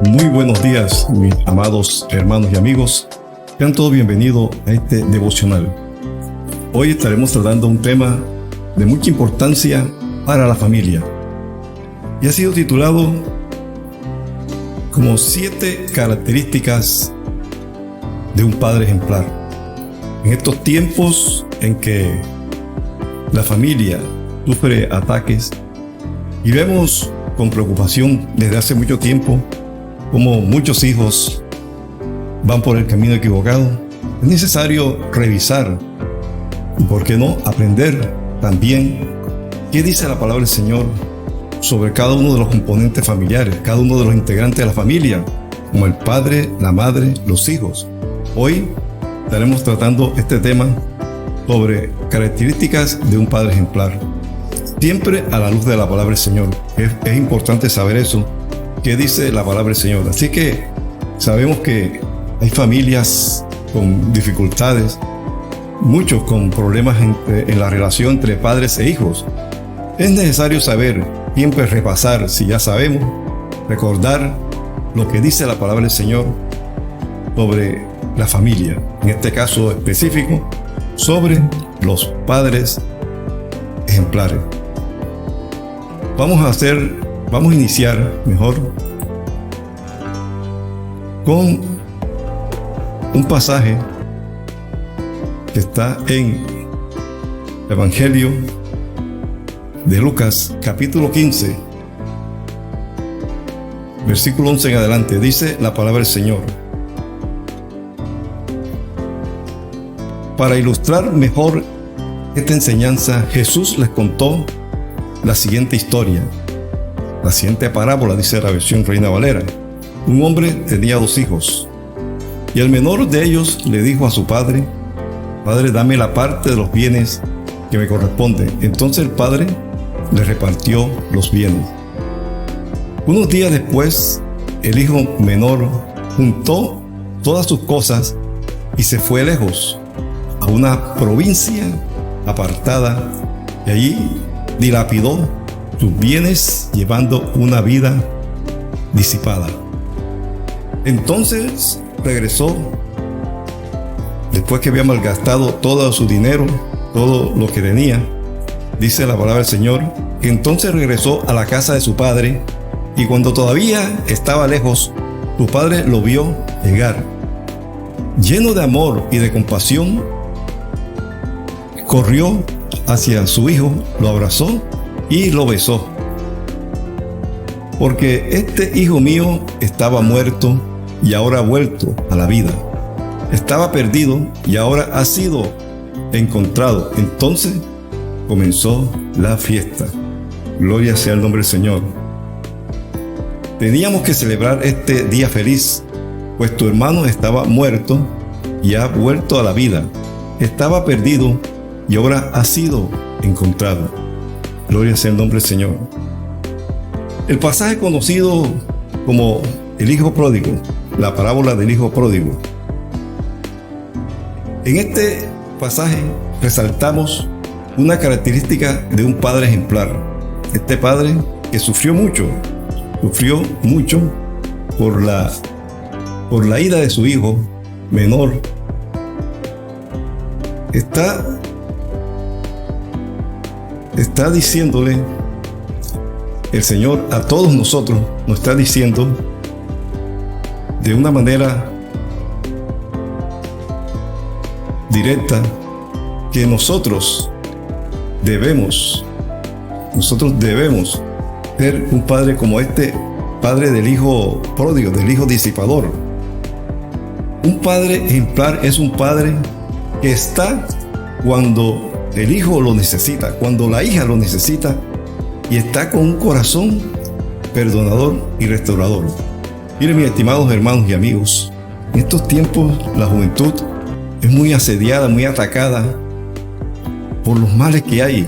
Muy buenos días, mis amados hermanos y amigos. Sean todos bienvenidos a este devocional. Hoy estaremos tratando un tema de mucha importancia para la familia y ha sido titulado como 7 características de un padre ejemplar. En estos tiempos en que la familia sufre ataques y vemos con preocupación desde hace mucho tiempo como muchos hijos van por el camino equivocado, es necesario revisar y, por qué no, aprender también qué dice la palabra del Señor sobre cada uno de los componentes familiares, cada uno de los integrantes de la familia, como el padre, la madre, los hijos. Hoy estaremos tratando este tema sobre características de un padre ejemplar, siempre a la luz de la palabra del Señor. Es importante saber eso, qué dice la palabra del Señor. Así que sabemos que hay familias con dificultades, muchos con problemas en la relación entre padres e hijos. Es necesario saber, siempre repasar, si ya sabemos, recordar lo que dice la palabra del Señor sobre la familia, en este caso específico, sobre los padres ejemplares. Vamos a iniciar mejor con un pasaje que está en el Evangelio de Lucas, capítulo 15, versículo 11 en adelante. Dice la palabra del Señor: para ilustrar mejor esta enseñanza, Jesús les contó la siguiente historia, la siguiente parábola, dice la versión Reina Valera. Un hombre tenía 2 hijos, y el menor de ellos le dijo a su padre: Padre, dame la parte de los bienes que me corresponde. Entonces el padre le repartió los bienes. Unos días después, el hijo menor juntó todas sus cosas y se fue lejos, a una provincia apartada, y allí dilapidó sus bienes llevando una vida disipada. Entonces regresó, después que había malgastado todo su dinero, todo lo que tenía. Dice la palabra del Señor que entonces regresó a la casa de su padre, y cuando todavía estaba lejos, su padre lo vio llegar. Lleno de amor y de compasión, corrió hacia su hijo, lo abrazó y lo besó. Porque este hijo mío estaba muerto y ahora ha vuelto a la vida. Estaba perdido y ahora ha sido encontrado. Entonces comenzó la fiesta. Gloria sea el nombre del Señor. Teníamos que celebrar este día feliz, pues tu hermano estaba muerto y ha vuelto a la vida. Estaba perdido y ahora ha sido encontrado. Gloria sea el nombre del Señor. El pasaje conocido como el hijo pródigo, la parábola del hijo pródigo. En este pasaje resaltamos una característica de un padre ejemplar. Este padre que sufrió mucho por la ida de su hijo menor. Está diciéndole el Señor a todos nosotros, nos está diciendo de una manera directa que nosotros debemos ser un padre como este padre del hijo pródigo, del hijo disipador. Un padre ejemplar es un padre que está cuando el hijo lo necesita, cuando la hija lo necesita, y está con un corazón perdonador y restaurador. Miren, mis estimados hermanos y amigos, en estos tiempos la juventud es muy asediada, muy atacada por los males que hay,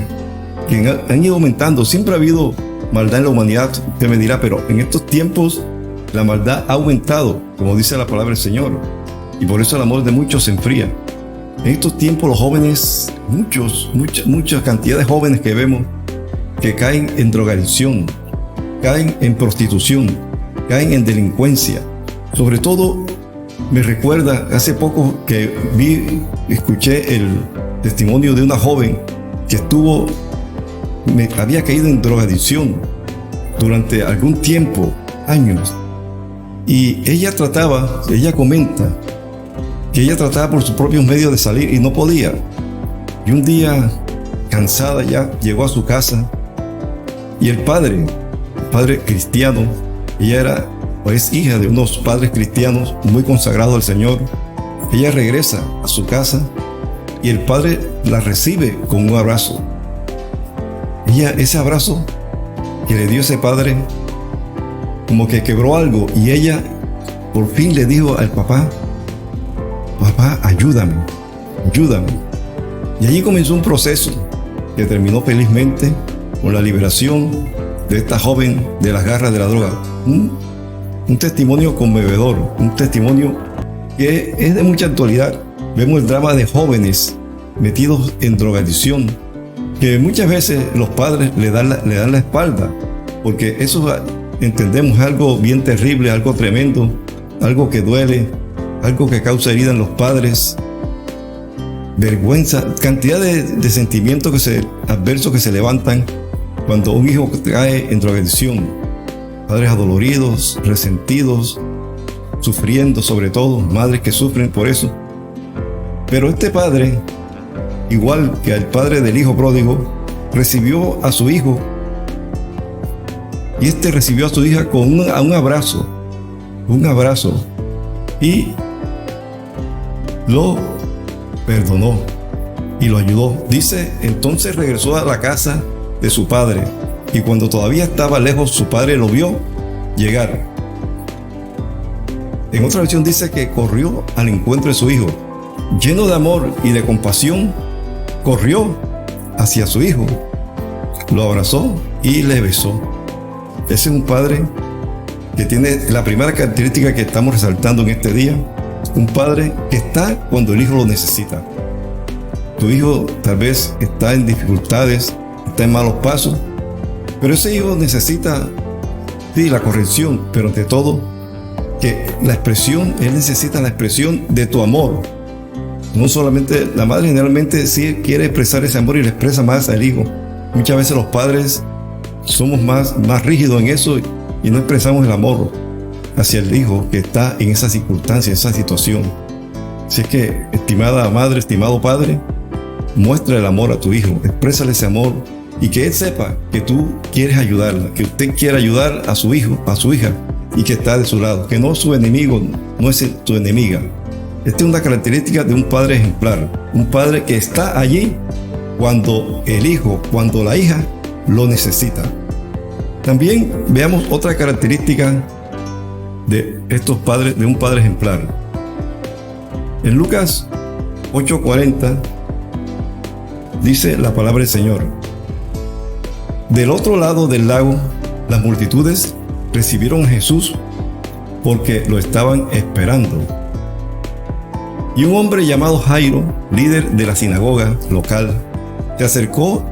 que han ido aumentando. Siempre ha habido maldad en la humanidad, usted me dirá, pero en estos tiempos la maldad ha aumentado, como dice la palabra del Señor, y por eso el amor de muchos se enfría. En estos tiempos los jóvenes, mucha cantidad de jóvenes que vemos que caen en drogadicción, caen en prostitución, caen en delincuencia. Sobre todo, me recuerda hace poco que escuché el testimonio de una joven que había caído en drogadicción durante algún tiempo, años. Y ella comenta que ella trataba por sus propios medios de salir y no podía. Y un día, cansada ya, llegó a su casa y el padre cristiano, ella es hija de unos padres cristianos muy consagrados al Señor. Ella regresa a su casa y el padre la recibe con un abrazo. Ese abrazo que le dio ese padre, como que quebró algo, y ella por fin le dijo al papá: papá, ayúdame. Y allí comenzó un proceso que terminó felizmente con la liberación de esta joven de las garras de la droga. Un testimonio conmovedor, un testimonio que es de mucha actualidad. Vemos el drama de jóvenes metidos en drogadicción, que muchas veces los padres le dan la espalda, porque eso, entendemos, algo bien terrible, algo tremendo, algo que duele, algo que causa herida en los padres, vergüenza, cantidad de sentimientos adversos que se levantan cuando un hijo cae en drogadicción. Padres adoloridos, resentidos, sufriendo, sobre todo madres que sufren por eso. Pero este padre, igual que el padre del hijo pródigo, recibió a su hijo, y este recibió a su hija con un abrazo, y lo perdonó y lo ayudó. Dice, entonces regresó a la casa de su padre, y cuando todavía estaba lejos, su padre lo vio llegar. En otra versión dice que corrió al encuentro de su hijo. Lleno de amor y de compasión, corrió hacia su hijo, lo abrazó y le besó. Ese es un padre que tiene la primera característica que estamos resaltando en este día. Un padre que está cuando el hijo lo necesita. Tu hijo tal vez está en dificultades, está en malos pasos, pero ese hijo necesita, sí, la corrección, pero ante todo, que él necesita la expresión de tu amor. No solamente, la madre generalmente sí quiere expresar ese amor y le expresa más al hijo. Muchas veces los padres somos más rígidos en eso y no expresamos el amor hacia el hijo que está en esa circunstancia, en esa situación. Así es que, estimada madre, estimado padre, muestra el amor a tu hijo, exprésale ese amor, y que él sepa que tú quieres ayudarla, que usted quiere ayudar a su hijo, a su hija, y que está de su lado, que no es su enemigo, no es tu enemiga. Esta es una característica de un padre ejemplar, un padre que está allí cuando el hijo, cuando la hija lo necesita. También veamos otra característica de estos padres, de un padre ejemplar. En Lucas 8:40 dice la palabra del Señor: del otro lado del lago, las multitudes recibieron a Jesús porque lo estaban esperando. Y un hombre llamado Jairo, líder de la sinagoga local, se acercó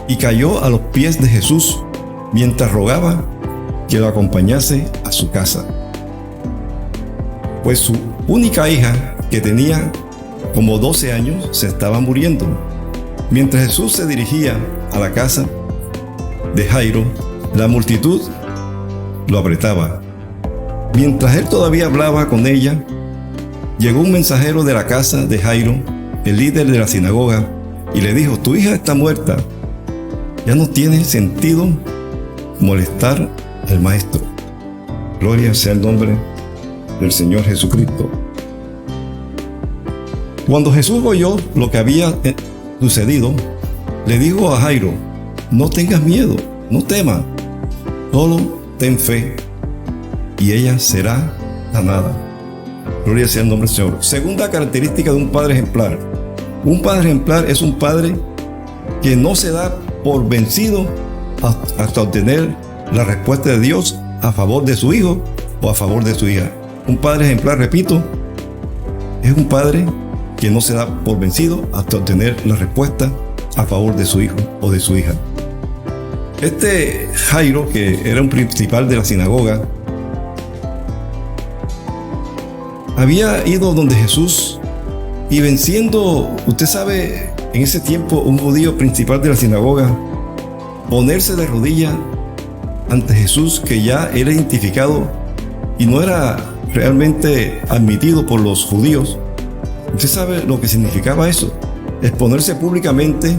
y cayó a los pies de Jesús mientras rogaba que lo acompañase a su casa, pues su única hija, que tenía como 12 años, se estaba muriendo. Mientras Jesús se dirigía a la casa de Jairo, la multitud lo apretaba. Mientras él todavía hablaba con ella, llegó un mensajero de la casa de Jairo, el líder de la sinagoga, y le dijo: tu hija está muerta, ya no tiene sentido molestar al maestro. Gloria sea el nombre del Señor Jesucristo. Cuando Jesús oyó lo que había sucedido, le dijo a Jairo: no tengas miedo, no temas, solo ten fe, y ella será sanada. Gloria sea el nombre del Señor. Segunda característica de un padre ejemplar. Un padre ejemplar es un padre que no se da por vencido hasta obtener la respuesta de Dios a favor de su hijo o a favor de su hija. Un padre ejemplar, repito, es un padre que no se da por vencido hasta obtener la respuesta a favor de su hijo o de su hija. Este Jairo, que era un principal de la sinagoga, había ido donde Jesús y venciendo, usted sabe, en ese tiempo un judío principal de la sinagoga, ponerse de rodillas ante Jesús, que ya era identificado y no era realmente admitido por los judíos. Usted sabe lo que significaba eso, exponerse públicamente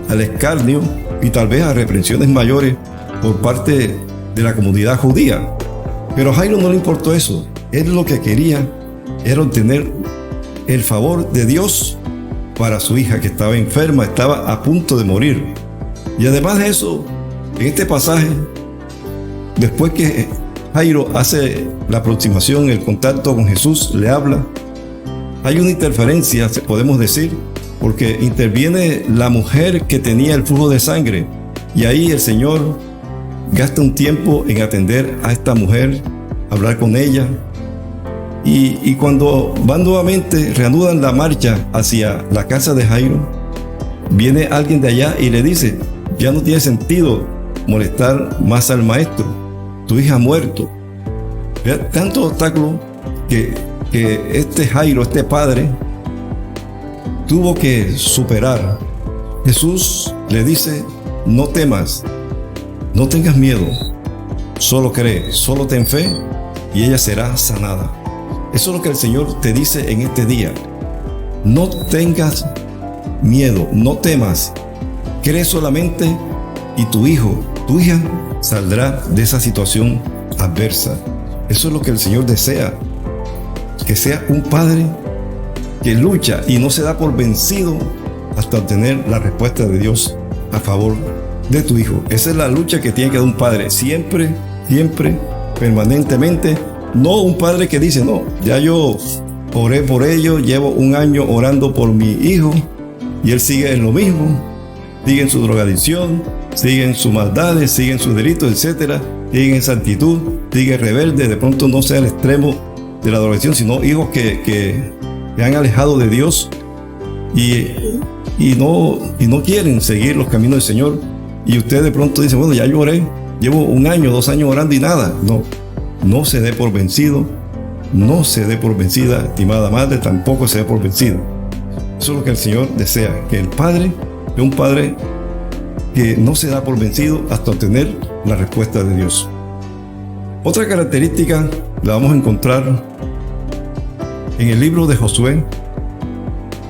al escarnio y tal vez a reprensiones mayores por parte de la comunidad judía. Pero a Jairo no le importó eso. Él lo que quería era obtener el favor de Dios para su hija, que estaba enferma, estaba a punto de morir. Y además de eso, en este pasaje, después que Jairo hace la aproximación, el contacto con Jesús, le habla, hay una interferencia, podemos decir, porque interviene la mujer que tenía el flujo de sangre, y ahí el Señor gasta un tiempo en atender a esta mujer, hablar con ella, y cuando van nuevamente, reanudan la marcha hacia la casa de Jairo, viene alguien de allá y le dice: ya no tiene sentido molestar más al maestro, tu hija ha muerto. Vea, tanto obstáculo que este Jairo, este padre, tuvo que superar. Jesús le dice: no temas, no tengas miedo, solo cree, solo ten fe y ella será sanada. Eso es lo que el Señor te dice en este día. No tengas miedo, no temas, cree solamente y tu hijo, tu hija saldrá de esa situación adversa. Eso es lo que el Señor desea, que sea un padre que lucha y no se da por vencido hasta obtener la respuesta de Dios a favor de tu hijo. Esa es la lucha que tiene que dar un padre, siempre, siempre, permanentemente. No un padre que dice: no, ya yo oré por ello, llevo un año orando por mi hijo y él sigue en lo mismo, sigue en su drogadicción, sigue en sus maldades, sigue en sus delitos, etcétera, sigue en esa actitud, sigue rebelde. De pronto no sea el extremo de la drogadicción, sino hijos que han alejado de Dios y no quieren seguir los caminos del Señor. Y usted de pronto dice: bueno, ya yo oré, llevo un año, 2 años orando y nada. No se dé por vencido, no se dé por vencida, estimada madre, tampoco se dé por vencido. Eso es lo que el Señor desea, que el padre es un padre que no se da por vencido hasta obtener la respuesta de Dios. Otra característica la vamos a encontrar en el libro de Josué.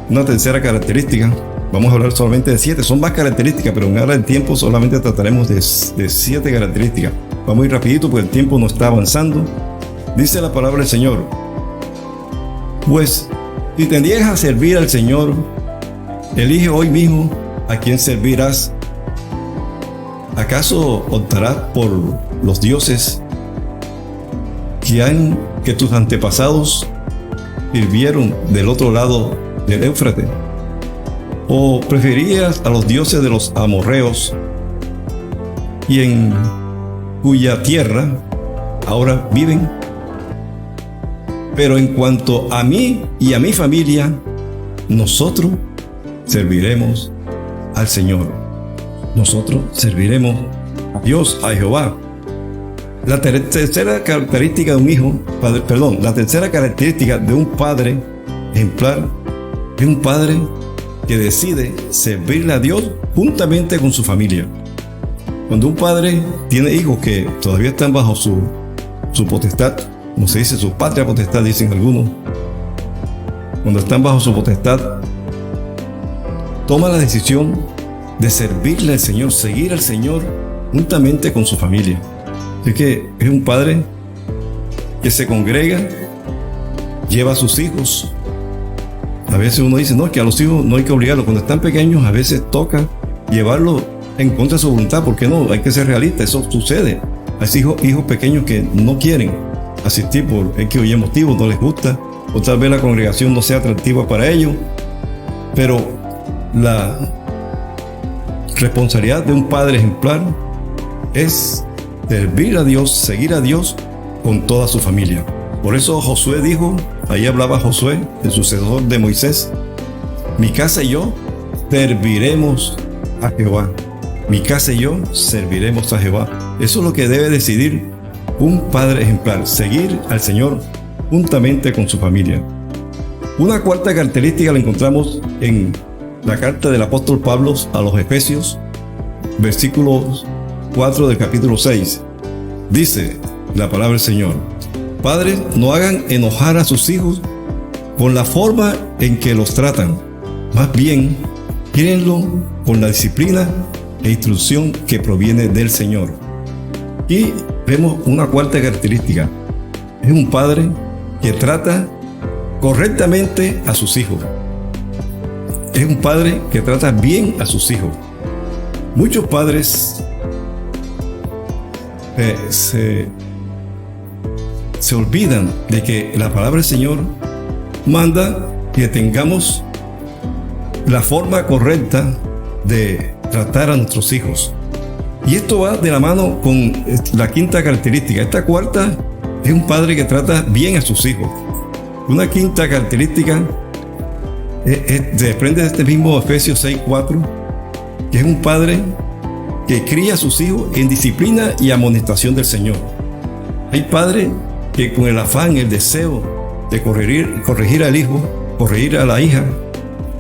Una tercera característica, vamos a hablar solamente de 7, son más características, pero en ahora del tiempo solamente trataremos de 7 características. Vamos a ir rapidito porque el tiempo no está avanzando. Dice la palabra del Señor: pues si te niegas a servir al Señor, elige hoy mismo a quién servirás. ¿Acaso optarás por los dioses que tus antepasados sirvieron del otro lado del Éufrates? ¿O preferirías a los dioses de los amorreos, y en cuya tierra ahora viven? Pero en cuanto a mí y a mi familia, nosotros serviremos al Señor. Nosotros serviremos a Dios, a Jehová. La tercera característica de un hijo, la tercera característica de un padre ejemplar es un padre que decide servirle a Dios juntamente con su familia. Cuando un padre tiene hijos que todavía están bajo su potestad, como se dice, su patria potestad, dicen algunos, cuando están bajo su potestad, toma la decisión de servirle al Señor, seguir al Señor juntamente con su familia. Así que es un padre que se congrega, lleva a sus hijos. A veces uno dice: no, que a los hijos no hay que obligarlos. Cuando están pequeños, a veces toca llevarlos en contra de su voluntad. ¿Por qué no? Hay que ser realistas, eso sucede. Hay hijos pequeños que no quieren asistir por X o Y motivo, no les gusta, o tal vez la congregación no sea atractiva para ellos. Pero la responsabilidad de un padre ejemplar es servir a Dios, seguir a Dios con toda su familia. Por eso Josué dijo, ahí hablaba Josué, el sucesor de Moisés: mi casa y yo serviremos a Jehová. mi casa y yo serviremos a Jehová. Eso es lo que debe decidir un padre ejemplar, seguir al Señor juntamente con su familia. Una cuarta característica la encontramos en la carta del apóstol Pablo a los Efesios, versículo 4 del capítulo 6. Dice la palabra del Señor: padres, no hagan enojar a sus hijos con la forma en que los tratan, más bien, críenlo con la disciplina e instrucción que proviene del Señor. Y vemos una cuarta característica: es un padre que trata correctamente a sus hijos. Es un padre que trata bien a sus hijos. Muchos padres se olvidan de que la palabra del Señor manda que tengamos la forma correcta de tratar a nuestros hijos. Y esto va de la mano con la quinta característica. Esta cuarta es un padre que trata bien a sus hijos. Una quinta característica se desprende de este mismo Efesios 6:4, que es un padre que cría a sus hijos en disciplina y amonestación del Señor. Hay padres que con el afán, el deseo de corregir al hijo, corregir a la hija,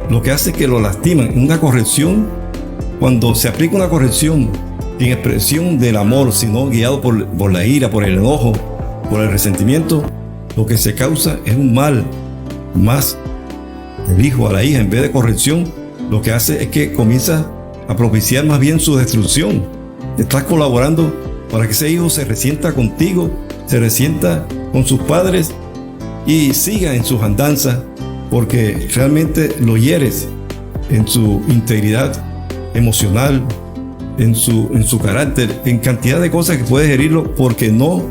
lo que hace es que lo lastiman. Una corrección, cuando se aplica una corrección sin expresión del amor, sino guiado por la ira, por el enojo, por el resentimiento, lo que se causa es un mal más el hijo a la hija. En vez de corrección, lo que hace es que comienza a propiciar más bien su destrucción. Estás colaborando para que ese hijo se resienta contigo, se resienta con sus padres y siga en sus andanzas, porque realmente lo hieres en su integridad emocional, en su carácter, en cantidad de cosas que puedes herirlo porque no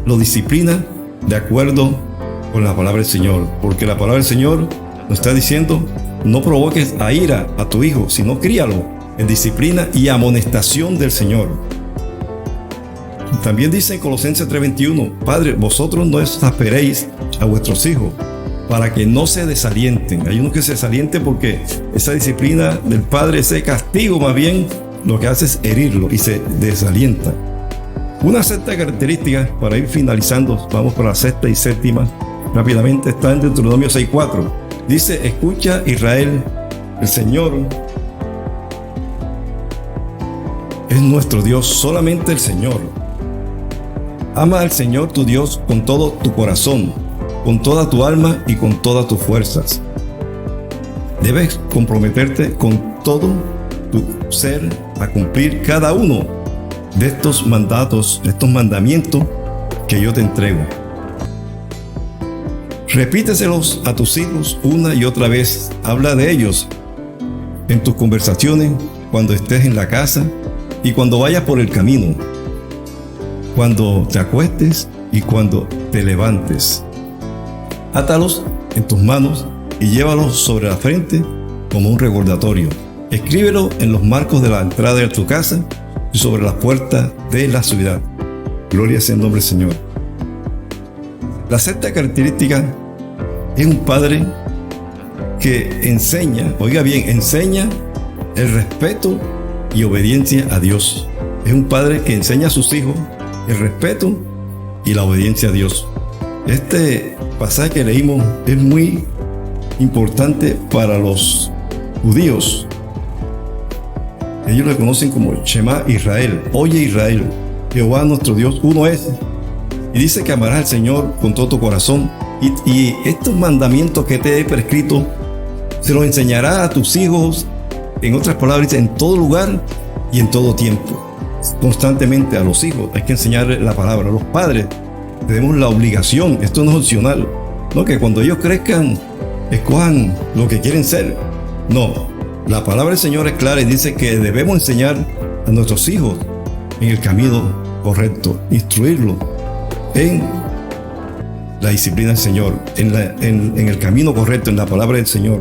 lo disciplina de acuerdo con la palabra del Señor. Porque la palabra del Señor nos está diciendo: no provoques a ira a tu hijo, sino críalo en disciplina y amonestación del Señor. También dice en Colosenses 3:21: Padre, vosotros no exasperéis a vuestros hijos, para que no se desalienten. Hay unos que se desalienten porque esa disciplina del padre, ese castigo más bien, lo que hace es herirlo y se desalienta. Una sexta característica, para ir finalizando, vamos por la sexta y séptima rápidamente, está en Deuteronomio 6:4. Dice: escucha, Israel, el Señor es nuestro Dios, solamente el Señor. Ama al Señor tu Dios con todo tu corazón, con toda tu alma y con todas tus fuerzas. Debes comprometerte con todo tu ser a cumplir cada uno de estos mandatos, de estos mandamientos que yo te entrego. Repíteselos a tus hijos una y otra vez. Habla de ellos en tus conversaciones, cuando estés en la casa y cuando vayas por el camino, cuando te acuestes y cuando te levantes. Átalos en tus manos y llévalos sobre la frente como un recordatorio. Escríbelo en los marcos de la entrada de tu casa y sobre las puertas de la ciudad. Gloria sea el nombre del Señor. La sexta característica es un padre que enseña, oiga bien, enseña el respeto y obediencia a Dios. Es un padre que enseña a sus hijos el respeto y la obediencia a Dios. Este pasaje que leímos es muy importante para los judíos. Ellos lo conocen como Shema Israel. Oye Israel, Jehová nuestro Dios uno es. Y dice que amarás al Señor con todo tu corazón. Y estos mandamientos que te he prescrito, se los enseñarás a tus hijos, en otras palabras, en todo lugar y en todo tiempo. Constantemente a los hijos hay que enseñarles la palabra. A los padres tenemos la obligación, esto no es opcional, no que cuando ellos crezcan escojan lo que quieren ser. No, la palabra del Señor es clara y dice que debemos enseñar a nuestros hijos en el camino correcto, instruirlos en la disciplina del Señor, en el camino correcto, en la palabra del Señor.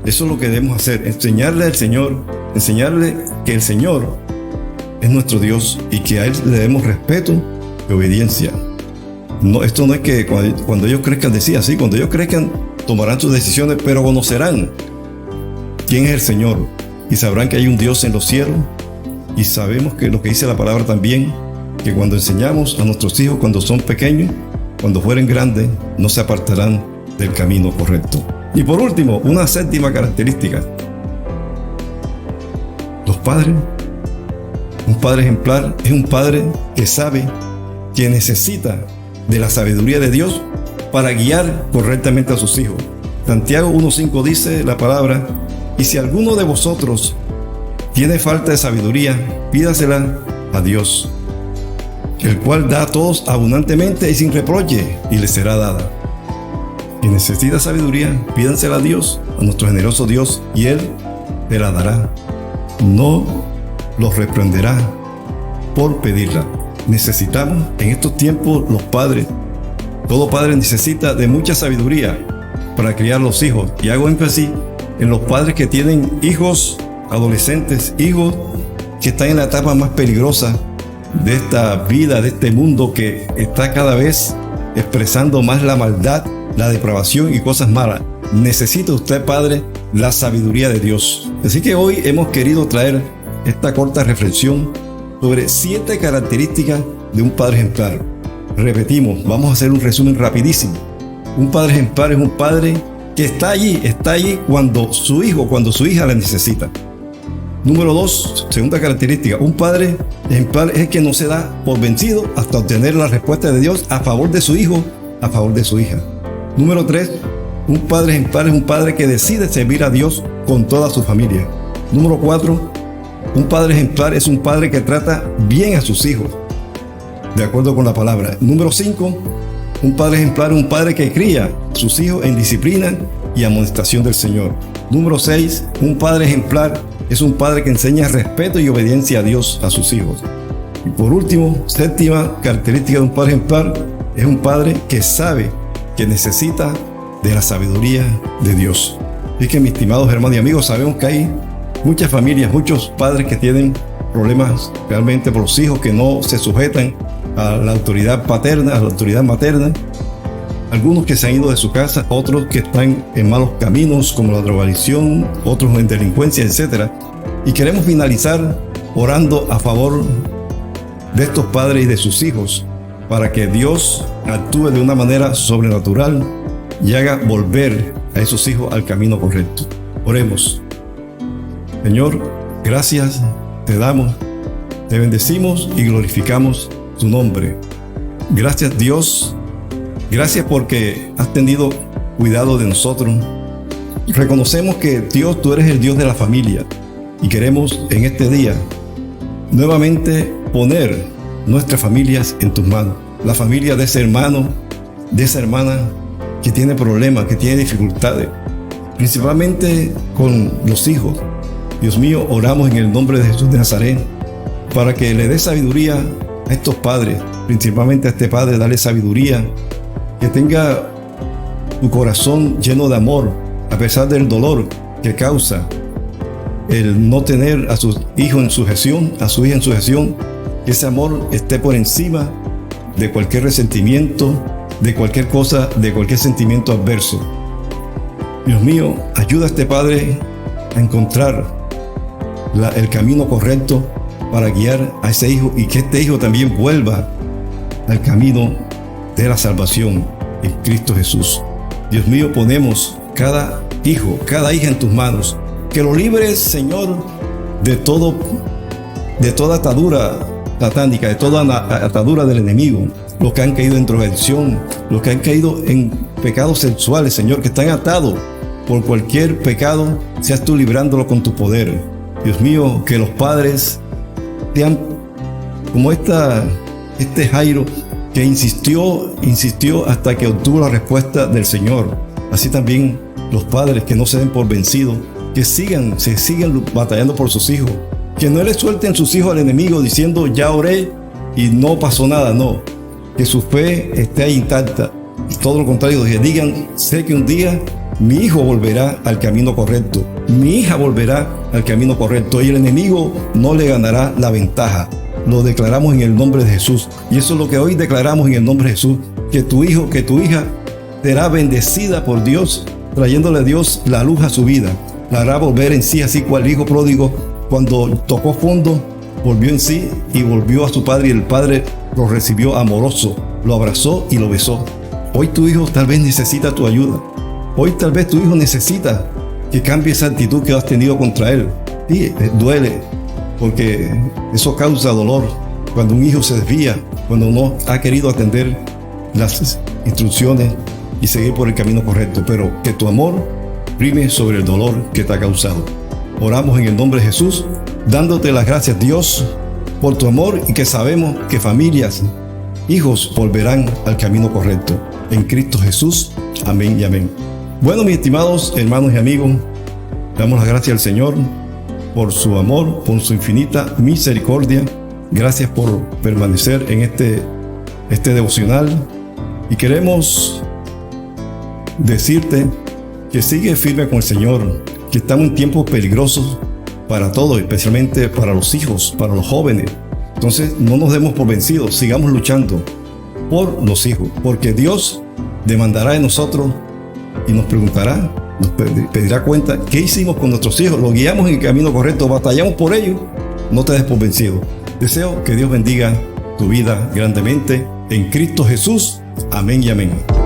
Eso es lo que debemos hacer, enseñarle al Señor, enseñarle que el Señor es nuestro Dios y que a Él le debemos respeto y obediencia. No, esto no es que cuando ellos crezcan, decía así, cuando ellos crezcan tomarán sus decisiones, pero conocerán quién es el Señor y sabrán que hay un Dios en los cielos Y sabemos que lo que dice la palabra también, que cuando enseñamos a nuestros hijos cuando son pequeños, cuando fueren grandes, no se apartarán del camino correcto. Y por último, una séptima característica. Los padres, un padre ejemplar es un padre que sabe que necesita de la sabiduría de Dios para guiar correctamente a sus hijos. Santiago 1:5 dice la palabra: y si alguno de vosotros tiene falta de sabiduría, pídasela a Dios, el cual da a todos abundantemente y sin reproche, y le será dada. Si necesita sabiduría, pídansela a Dios, a nuestro generoso Dios, y Él te la dará. No los reprenderá por pedirla. Necesitamos en estos tiempos los padres. Todo padre necesita de mucha sabiduría para criar los hijos. Y hago énfasis en los padres que tienen hijos adolescentes, hijos que están en la etapa más peligrosa de esta vida, de este mundo que está cada vez expresando más la maldad, la depravación y cosas malas. Necesita usted, padre, la sabiduría de Dios. Así que hoy hemos querido traer esta corta reflexión sobre 7 características de un padre ejemplar. Repetimos, vamos a hacer un resumen rapidísimo. Un padre ejemplar es un padre que está allí cuando su hijo, cuando su hija la necesita. Número 2, segunda característica, un padre ejemplar es el que no se da por vencido hasta obtener la respuesta de Dios a favor de su hijo, a favor de su hija. Número 3, un padre ejemplar es un padre que decide servir a Dios con toda su familia. Número 4, un padre ejemplar es un padre que trata bien a sus hijos, de acuerdo con la palabra. Número 5, un padre ejemplar es un padre que cría a sus hijos en disciplina y amonestación del Señor. Número 6, un padre ejemplar es un padre que enseña respeto y obediencia a Dios a sus hijos. Y por último, séptima característica de un padre ejemplar es un padre que sabe que necesita de la sabiduría de Dios. Así que, mis estimados hermanos y amigos, sabemos que hay muchas familias, muchos padres que tienen problemas realmente por los hijos que no se sujetan a la autoridad paterna, a la autoridad materna. Algunos que se han ido de su casa, otros que están en malos caminos como la drogadicción, otros en delincuencia, etc. Y queremos finalizar orando a favor de estos padres y de sus hijos para que Dios actúe de una manera sobrenatural y haga volver a esos hijos al camino correcto. Oremos. Señor, gracias te damos, te bendecimos y glorificamos tu nombre. Gracias, Dios. Gracias porque has tenido cuidado de nosotros. Reconocemos que, Dios, tú eres el Dios de la familia y queremos en este día nuevamente poner nuestras familias en tus manos. La familia de ese hermano, de esa hermana que tiene problemas, que tiene dificultades, principalmente con los hijos. Dios mío, oramos en el nombre de Jesús de Nazaret para que le dé sabiduría a estos padres, principalmente a este padre, dale sabiduría, que tenga tu corazón lleno de amor, a pesar del dolor que causa el no tener a sus hijos en sujeción, a su hija en sujeción, que ese amor esté por encima de cualquier resentimiento, de cualquier cosa, de cualquier sentimiento adverso. Dios mío, ayuda a este padre a encontrar el camino correcto para guiar a ese hijo y que este hijo también vuelva al camino de la salvación en Cristo Jesús. Dios mío, ponemos cada hijo, cada hija en tus manos. Que lo libres, Señor, de toda atadura satánica, de toda atadura del enemigo. Los que han caído en drogadicción, los que han caído en pecados sexuales, Señor, que están atados por cualquier pecado, seas tú librándolo con tu poder. Dios mío, que los padres sean como este Jairo, que insistió hasta que obtuvo la respuesta del Señor. Así también los padres que no se den por vencidos, que sigan batallando por sus hijos, que no le suelten sus hijos al enemigo diciendo ya oré y no pasó nada. No, que su fe esté ahí intacta. Y todo lo contrario, que digan, sé que un día mi hijo volverá al camino correcto, mi hija volverá al camino correcto y el enemigo no le ganará la ventaja. Lo declaramos en el nombre de Jesús. Y eso es lo que hoy declaramos en el nombre de Jesús. Que tu hijo, que tu hija será bendecida por Dios, trayéndole a Dios la luz a su vida. La hará volver en sí, así cual el hijo pródigo, cuando tocó fondo, volvió en sí y volvió a su padre, y el padre lo recibió amoroso, lo abrazó y lo besó. Hoy tu hijo tal vez necesita tu ayuda. Hoy tal vez tu hijo necesita que cambie esa actitud que has tenido contra él. Sí, duele, porque eso causa dolor. Cuando un hijo se desvía, cuando no ha querido atender las instrucciones y seguir por el camino correcto, pero que tu amor prime sobre el dolor que te ha causado. Oramos en el nombre de Jesús, dándote las gracias, Dios, por tu amor, y que sabemos que familias, hijos volverán al camino correcto. En Cristo Jesús. Amén y amén. Bueno, mis estimados hermanos y amigos, damos las gracias al Señor por su amor, por su infinita misericordia. Gracias por permanecer en este devocional. Y queremos decirte que sigue firme con el Señor, que estamos en tiempos peligrosos para todos, especialmente para los hijos, para los jóvenes. Entonces no nos demos por vencidos, sigamos luchando por los hijos, porque Dios demandará de nosotros y nos preguntará, nos pedirá cuenta qué hicimos con nuestros hijos. Los guiamos en el camino correcto, batallamos por ellos. No te des por vencido. Deseo que Dios bendiga tu vida grandemente en Cristo Jesús. Amén y amén.